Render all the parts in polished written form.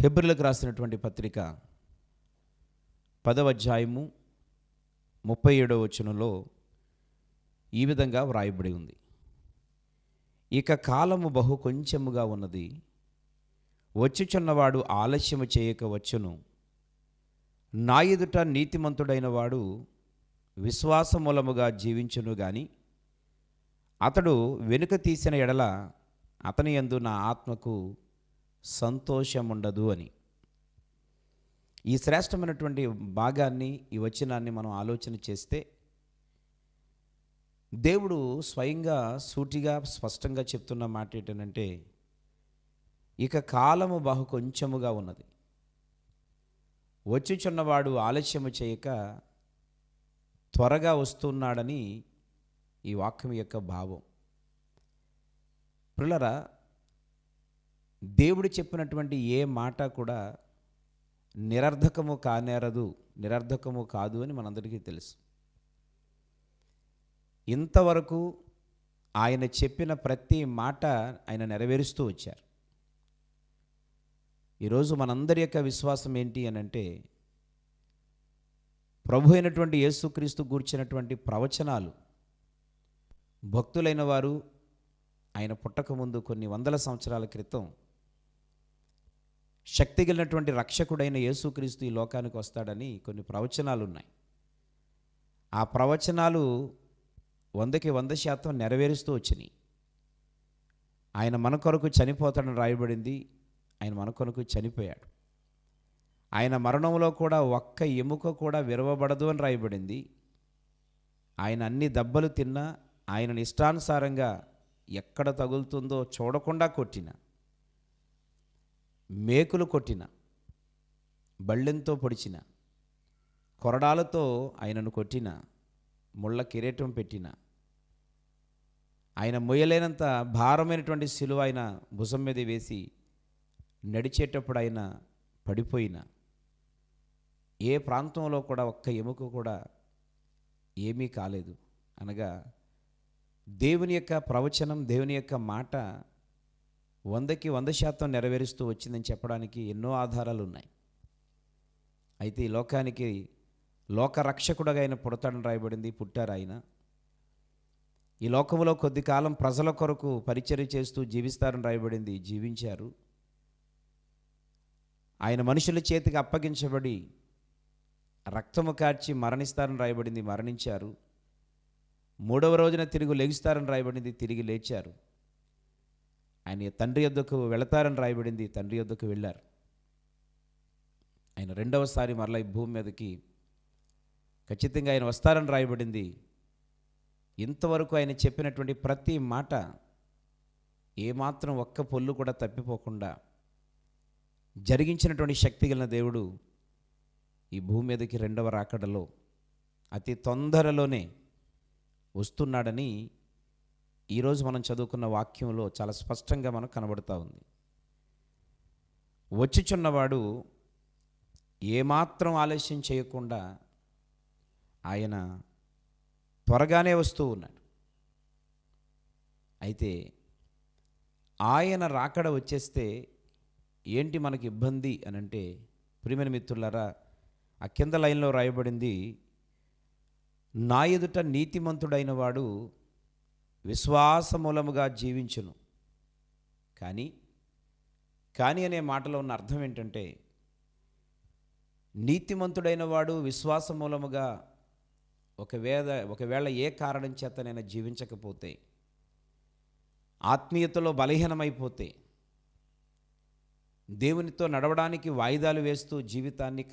హెబ్రీయులకు రాసినటువంటి పత్రిక 10వ అధ్యాయము 37వ వచనంలో ఈ విధంగా వ్రాయబడి ఉంది. ఇక కాలము బహు కొంచెముగా ఉన్నది, వచ్చుచున్నవాడు ఆలస్యము చేయక వచ్చును. నా ఎదుట నీతిమంతుడైన వాడు విశ్వాసమూలముగా జీవించును గాని అతడు వెనుక తీసిన ఎడల అతని యందు నా ఆత్మకు సంతోషముండదు అని. ఈ శ్రేష్టమైనటువంటి భాగాన్ని, ఈ వచనాన్ని మనం ఆలోచన చేస్తే దేవుడు స్వయంగా సూటిగా స్పష్టంగా చెప్తున్న మాట ఏంటంటే, ఇక కాలము బహు కొంచెముగా ఉన్నది, వచ్చుచున్నవాడు ఆలస్యము చేయక త్వరగా వస్తున్నాడని ఈ వాక్యం యొక్క భావం. ప్రియులారా, దేవుడు చెప్పినటువంటి ఏ మాట కూడా నిరర్ధకము కానేరదు, నిరర్ధకము కాదు అని మనందరికీ తెలుసు. ఇంతవరకు ఆయన చెప్పిన ప్రతి మాట ఆయన నెరవేరుస్తూ వచ్చారు. ఈరోజు మనందరి యొక్క విశ్వాసం ఏంటి అని అంటే, ప్రభు అయినటువంటి యేసుక్రీస్తు గూర్చినటువంటి ప్రవచనాలు భక్తులైన వారు ఆయన పుట్టకముందు కొన్ని వందల సంవత్సరాల క్రితం శక్తి కలిగినటువంటి రక్షకుడైన యేసుక్రీస్తు ఈ లోకానికి వస్తాడని కొన్ని ప్రవచనాలు ఉన్నాయి. ఆ ప్రవచనాలు 100కి 100% నెరవేరుస్తూ వచ్చినాయి. ఆయన మన కొరకు చనిపోతాడని రాయబడింది. ఆయన మన కొరకు చనిపోయాడు. ఆయన మరణంలో కూడా ఒక్క ఎముక కూడా విరవబడదు అని రాయబడింది. ఆయన అన్ని దెబ్బలు తిన్నా ఆయన ఇష్టానుసారంగా ఎక్కడ తగులుతుందో చూడకుండా కొట్టిన, మేకులు కొట్టిన, బళ్ళెంతో పొడిచిన, కొరడాలతో ఆయనను కొట్టిన, ముళ్ళ కిరీటం పెట్టిన, ఆయన మొయ్యలేనంత భారమైనటువంటి సిలువ ఆయన భుజం మీద వేసి నడిచేటప్పుడు ఆయన పడిపోయిన, ఏ ప్రాంతంలో కూడా ఒక్క ఎముక కూడా ఏమీ కాలేదు. అనగా దేవుని యొక్క ప్రవచనం, దేవుని యొక్క మాట 100కి 100% నెరవేరుస్తూ వచ్చిందని చెప్పడానికి ఎన్నో ఆధారాలు ఉన్నాయి. అయితే ఈ లోకానికి లోకరక్షకుడుగా ఆయన పుడతాడని రాయబడింది. పుట్టారు ఆయన. ఈ లోకంలో కొద్ది కాలం ప్రజల కొరకు పరిచర్య చేస్తూ జీవిస్తారని రాయబడింది. జీవించారు. ఆయన మనుషుల చేతికి అప్పగించబడి రక్తము కార్చి మరణిస్తారని రాయబడింది. మరణించారు. 3వ రోజున తిరిగి లెగుస్తారని రాయబడింది. తిరిగి లేచారు. ఆయన తండ్రి యొద్దకు వెళతారని రాయబడింది. తండ్రి యొద్దకు వెళ్ళారు. ఆయన రెండవసారి మరలా ఈ భూమి మీదకి ఖచ్చితంగా ఆయన వస్తారని రాయబడింది. ఇంతవరకు ఆయన చెప్పినటువంటి ప్రతి మాట ఏమాత్రం ఒక్క పొల్లు కూడా తప్పిపోకుండా జరిగించినటువంటి శక్తి కలిగిన దేవుడు ఈ భూమి మీదకి రెండవ రాకడలో అతి తొందరలోనే వస్తున్నాడని ఈరోజు మనం చదువుకున్న వాక్యంలో చాలా స్పష్టంగా మనకు కనబడుతూ ఉంది. వచ్చుచున్నవాడు ఏమాత్రం ఆలస్యం చేయకుండా ఆయన త్వరగానే వస్తూ ఉన్నాడు. అయితే ఆయన రాకడ వచ్చేస్తే ఏంటి మనకి ఇబ్బంది అని అంటే, ప్రియమైన మిత్రులారా, ఆ కింద లైన్లో రాయబడింది, నా ఎదుట నీతిమంతుడైన వాడు విశ్వాసమూలముగా జీవించును. కానీ అనే మాటలో ఉన్న అర్థం ఏంటంటే, నీతిమంతుడైన వాడు విశ్వాసమూలముగా ఒకవేళ ఏ కారణం చేతనైనా జీవించకపోతే, ఆత్మీయతలో బలహీనమైపోతే, దేవునితో నడవడానికి వాయిదాలు వేస్తూ జీవితాన్ని,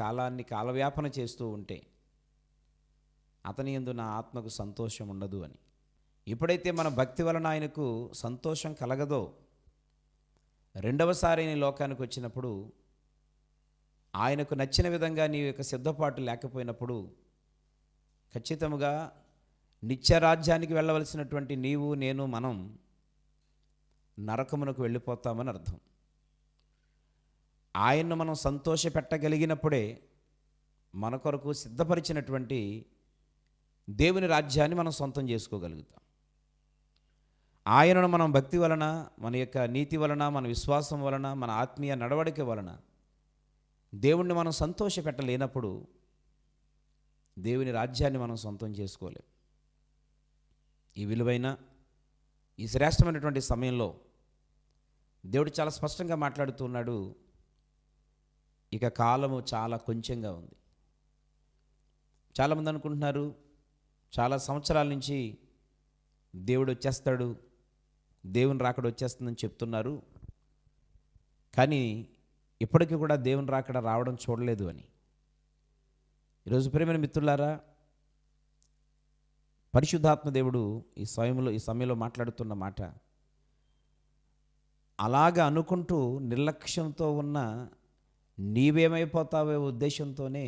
కాలవ్యాపన చేస్తూ ఉంటే అతని యందు నా ఆత్మకు సంతోషం ఉండదు అని. ఎప్పుడైతే మన భక్తి వలన ఆయనకు సంతోషం కలగదో, రెండవసారి ఈ లోకానికి వచ్చినప్పుడు ఆయనకు నచ్చిన విధంగా నీ యొక్క సిద్ధపాటు లేకపోయినప్పుడు ఖచ్చితంగా నిత్యరాజ్యానికి వెళ్ళవలసినటువంటి నీవు, నేను, మనం నరకమునకు వెళ్ళిపోతామని అర్థం. ఆయన్ను మనం సంతోషపెట్టగలిగినప్పుడే మన కొరకు సిద్ధపరిచినటువంటి దేవుని రాజ్యాన్ని మనం సొంతం చేసుకోగలుగుతాం. ఆయనను మనం భక్తి వలన, మన యొక్క నీతి వలన, మన విశ్వాసం వలన, మన ఆత్మీయ నడవడిక వలన దేవుణ్ణి మనం సంతోషపెట్టలేనప్పుడు దేవుని రాజ్యాన్ని మనం సొంతం చేసుకోలేం. ఈ విలువైన ఈ శ్రేష్టమైనటువంటి సమయంలో దేవుడు చాలా స్పష్టంగా మాట్లాడుతున్నాడు. ఇక కాలము చాలా కొంచెంగా ఉంది. చాలామంది అనుకుంటున్నారు చాలా సంవత్సరాల నుంచి దేవుడు వచ్చేస్తాడు, దేవుని రాకడ వచ్చేస్తుందని చెప్తున్నారు, కానీ ఇప్పటికీ కూడా దేవుని రాకడ రావడం చూడలేదు అని. ఈరోజు ప్రియమైన మిత్రులారా, పరిశుద్ధాత్మ దేవుడు ఈ సమయంలో మాట్లాడుతున్న మాట, అలాగ అనుకుంటూ నిర్లక్ష్యంతో ఉన్న నీవేమైపోతావే ఉద్దేశంతోనే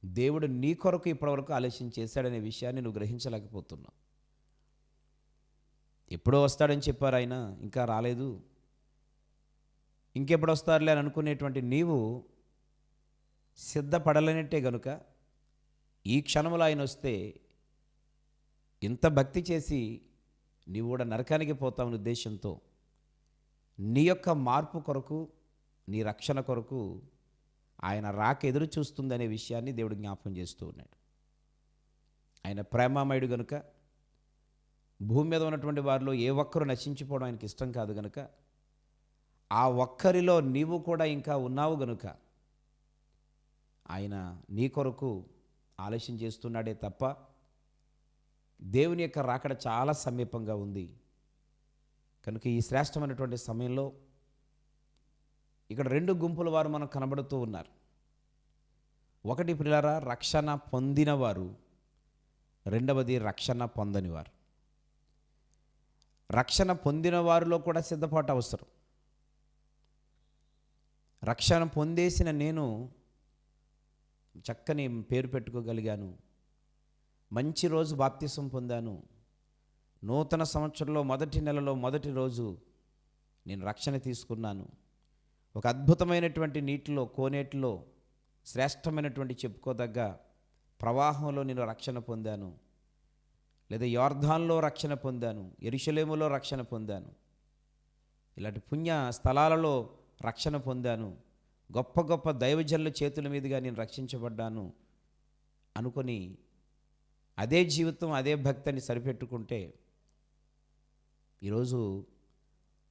దేవుడు నీ కొరకు ఇప్పటివరకు ఆలస్యం చేశాడనే విషయాన్ని నువ్వు గ్రహించలేకపోతున్నావు. ఎప్పుడో వస్తాడని చెప్పారు ఆయన, ఇంకా రాలేదు, ఇంకెప్పుడు వస్తారులే అని అనుకునేటువంటి నీవు సిద్ధపడలేనట్టే గనుక ఈ క్షణంలో ఆయన వస్తే ఇంత భక్తి చేసి నీవు కూడా నరకానికి పోతావని ఉద్దేశంతో నీ యొక్క మార్పు కొరకు, నీ రక్షణ కొరకు ఆయన రాక ఎదురు చూస్తుందనే విషయాన్ని దేవుడు జ్ఞాపకం చేస్తూ ఉన్నాడు. ఆయన ప్రేమామయుడు గనుక భూమి మీద ఉన్నటువంటి వారిలో ఏ ఒక్కరు నశించిపోవడం ఆయనకి ఇష్టం కాదు గనుక ఆ ఒక్కరిలో నీవు కూడా ఇంకా ఉన్నావు గనుక ఆయన నీ కొరకు ఆలస్యం చేస్తున్నాడే తప్ప దేవుని యొక్క రాకడ చాలా సమీపంగా ఉంది. కనుక ఈ శ్రేష్టమైనటువంటి సమయంలో ఇక్కడ రెండు గుంపుల వారు మనకు కనబడుతూ ఉన్నారు. ఒకటి ప్రియులారా, రక్షణ పొందినవారు, రెండవది రక్షణ పొందనివారు. రక్షణ పొందిన వారిలో కూడా సిద్ధపాటు అవసరం. రక్షణ పొందేసిన నేను చక్కని పేరు పెట్టుకోగలిగాను, మంచి రోజు బాప్తిసం పొందాను, నూతన సంవత్సరంలో మొదటి నెలలో మొదటి రోజు నేను రక్షణ తీసుకున్నాను, ఒక అద్భుతమైనటువంటి నీటిలో కోనేటిలో శ్రేష్టమైనటువంటి చెప్పుకోదగ్గ ప్రవాహంలో నేను రక్షణ పొందాను, లేదా యోర్దాన్లో రక్షణ పొందాను, యెరూషలేములో రక్షణ పొందాను, ఇలాంటి పుణ్య స్థలాలలో రక్షణ పొందాను, గొప్ప గొప్ప దైవజనుల చేతుల మీదుగా నేను రక్షించబడ్డాను అనుకొని అదే జీవితం అదే భక్తిని సరిపెట్టుకుంటే ఈరోజు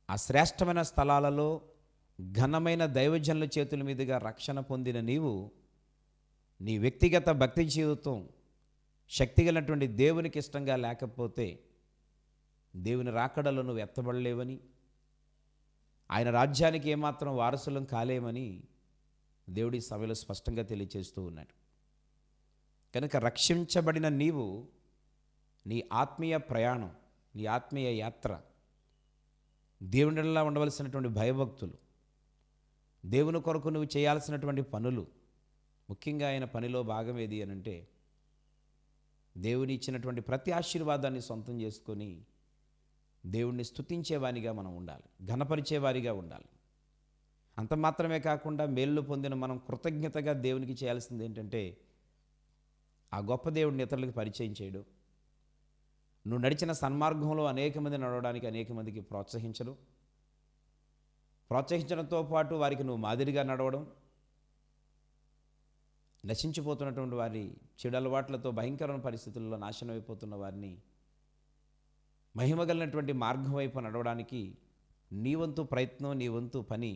ఆ శ్రేష్టమైన స్థలాలలో ఘనమైన దైవజనుల చేతుల మీదుగా రక్షణ పొందిన నీవు నీ వ్యక్తిగత భక్తి జీవితం శక్తిగలటువంటి దేవునికి ఇష్టంగా లేకపోతే దేవుని రాకడలో నువ్వు ఎత్తబడలేవని, ఆయన రాజ్యానికి ఏమాత్రం వారసులం కాలేమని దేవుడి సభలో స్పష్టంగా తెలియజేస్తూ ఉన్నాడు. కనుక రక్షించబడిన నీవు నీ ఆత్మీయ ప్రయాణం, నీ ఆత్మీయ యాత్ర, దేవునిలా ఉండవలసినటువంటి భయభక్తులు, దేవుని కొరకు నువ్వు చేయాల్సినటువంటి పనులు, ముఖ్యంగా ఆయన పనిలో భాగం ఏది అనంటే దేవుని ఇచ్చినటువంటి ప్రతి ఆశీర్వాదాన్ని సొంతం చేసుకొని దేవుణ్ణి స్తుతించేవానిగా మనం ఉండాలి, ఘనపరిచేవారిగా ఉండాలి. అంత మాత్రమే కాకుండా మేలు పొందిన మనం కృతజ్ఞతగా దేవునికి చేయాల్సింది ఏంటంటే ఆ గొప్ప దేవుడిని ఇతరులకు పరిచయం చేయడం, నువ్వు నడిచిన సన్మార్గంలో అనేక మంది నడవడానికి అనేక మందికి ప్రోత్సహించడంతో పాటు వారికి నువ్వు మాదిరిగా నడవడం, నశించిపోతున్నటువంటి వారి చెడు అలవాట్లతో భయంకరమైన పరిస్థితుల్లో నాశనం అయిపోతున్న వారిని మహిమగలిగినటువంటి మార్గం వైపు నడవడానికి నీ వంతు ప్రయత్నం, నీ వంతు పని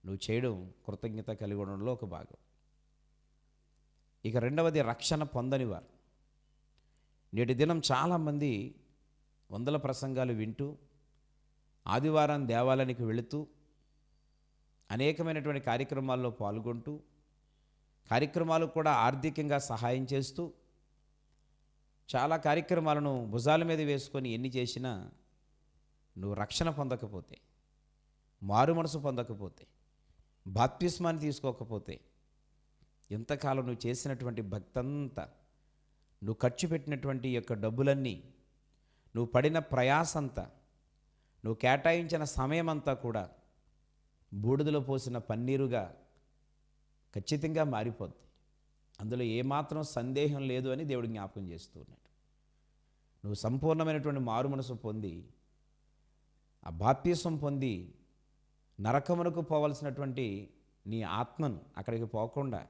నువ్వు చేయడం కృతజ్ఞత కలిగి ఉండడంలో ఒక భాగం. ఇక రెండవది రక్షణ పొందనివారు. నేటి దినం చాలామంది వందల ప్రసంగాలు వింటూ ఆదివారం దేవాలయానికి వెళుతూ అనేకమైనటువంటి కార్యక్రమాల్లో పాల్గొంటూ కార్యక్రమాలు కూడా ఆర్థికంగా సహాయం చేస్తూ చాలా కార్యక్రమాలను భుజాల మీద వేసుకొని ఎన్ని చేసినా నువ్వు రక్షణ పొందకపోతే, మారు మనసు పొందకపోతే, బాప్తిస్మాన్ని తీసుకోకపోతే ఎంతకాలం నువ్వు చేసినటువంటి భక్తంతా, నువ్వు ఖర్చు పెట్టినటువంటి యొక్క డబ్బులన్నీ, నువ్వు పడిన ప్రయాసంతా, నువ్వు కేటాయించిన సమయమంతా కూడా బూడిదలో పోసిన పన్నీరుగా ఖచ్చితంగా మారిపోద్ది. అందులో ఏమాత్రం సందేహం లేదు అని దేవుడు జ్ఞాపకం చేస్తూ ఉన్నాడు. నువ్వు సంపూర్ణమైనటువంటి మారు మనసు పొంది ఆ బాప్తిసం పొంది నరకమునకు పోవలసినటువంటి నీ ఆత్మను అక్కడికి పోకుండా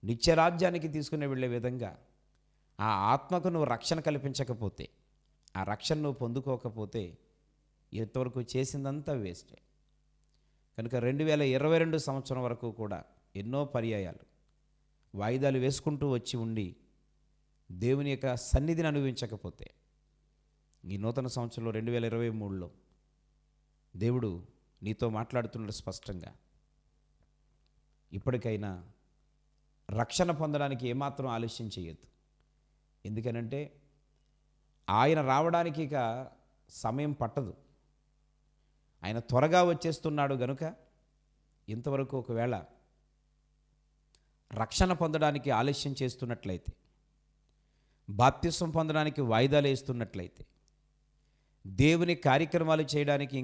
నిత్యరాజ్యానికి తీసుకుని వెళ్ళే విధంగా ఆ ఆత్మకు నువ్వు రక్షణ కల్పించకపోతే, ఆ రక్షణ నువ్వు పొందుకోకపోతే ఇంతవరకు చేసిందంతా వేస్టే. కనుక 2022 సంవత్సరం వరకు కూడా ఎన్నో పర్యాయాలు వాయిదాలు వేసుకుంటూ వచ్చి ఉండి దేవుని యొక్క సన్నిధిని అనుభవించకపోతే, ఈ నూతన సంవత్సరంలో 2023లో దేవుడు నీతో మాట్లాడుతున్నాడు స్పష్టంగా. ఇప్పటికైనా రక్షణ పొందడానికి ఏమాత్రం ఆలస్యం చేయొద్దు. ఎందుకనంటే ఆయన రావడానికి ఇక సమయం పట్టదు. ఆయన త్వరగా వచ్చేస్తున్నాడు గనుక ఇంతవరకు ఒకవేళ రక్షణ పొందడానికి ఆలస్యం చేస్తున్నట్లయితే, బాప్తిస్వం పొందడానికి వాయిదాలు వేస్తున్నట్లయితే, దేవుని కార్యక్రమాలు చేయడానికి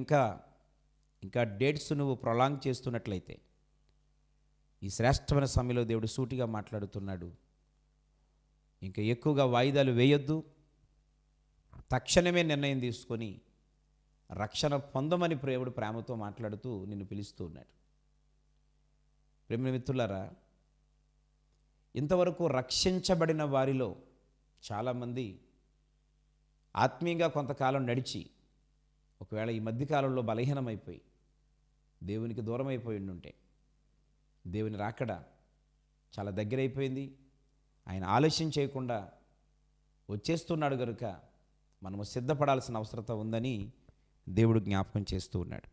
ఇంకా డేట్స్ నువ్వు ప్రొలాంగ్ చేస్తున్నట్లయితే, ఈ శ్రేష్టమైన సమయంలో దేవుడు సూటిగా మాట్లాడుతున్నాడు. ఇంకా ఎక్కువగా వాయిదాలు వేయొద్దు. తక్షణమే నిర్ణయం తీసుకొని రక్షణ పొందమని దేవుడు ప్రేమతో మాట్లాడుతూ నిన్ను పిలుస్తూ ఉన్నాడు. ప్రేమ మిత్రులారా, ఇంతవరకు రక్షించబడిన వారిలో చాలామంది ఆత్మీయంగా కొంతకాలం నడిచి ఒకవేళ ఈ మధ్యకాలంలో బలహీనమైపోయి దేవునికి దూరం అయిపోయి ఉంటే, దేవుని రాకడ చాలా దగ్గరైపోయింది, ఆయన ఆలస్యం చేయకుండా వచ్చేస్తున్నాడు కనుక మనము సిద్ధపడాల్సిన అవసరం ఉందని దేవుడు జ్ఞాపకం చేస్తూ ఉన్నాడు.